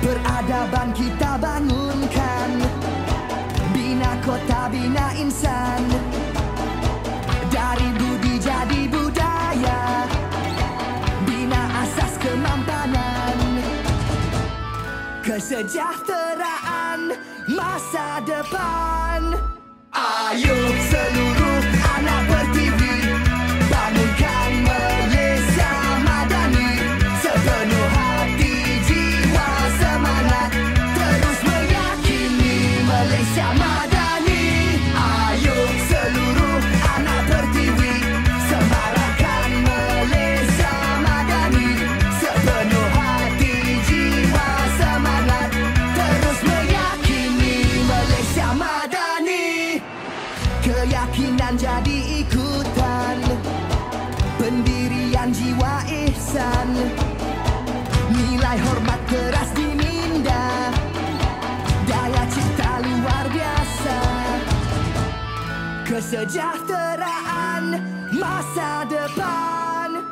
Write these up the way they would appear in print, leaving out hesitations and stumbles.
Peradaban kita bangunkan, bina kota, bina insan. Dari budi jadi budaya, bina asas kemampanan. Kesejahteraan masa depan. Ayo seluruh anak Pertiwi, bangunkan Malaysia madani. Sepenuh hati, jiwa, semangat, terus meyakini Malaysia madani. Ayo seluruh anak Pertiwi, semarakkan Malaysia madani. Sepenuh hati, jiwa, semangat, terus meyakini Malaysia madani. Keyakinan jadi ikutan, pendirian jiwa ihsan, nilai hormat keras diminda, daya cipta luar biasa. Kesejahteraan masa depan.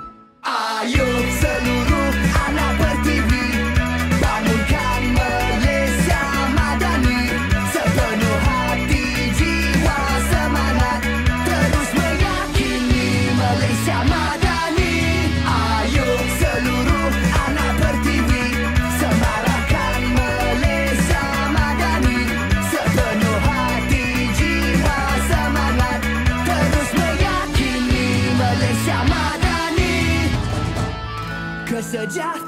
Ayo seluruh anak Pertiwi, bangunkan Malaysia madani. Sepenuh hati, jiwa, semangat, terus meyakini Malaysia madani. Ayo seluruh anak Pertiwi, semarakkan Malaysia madani. Sepenuh hati, jiwa, semangat, terus meyakini Malaysia madani. Kesejahteraan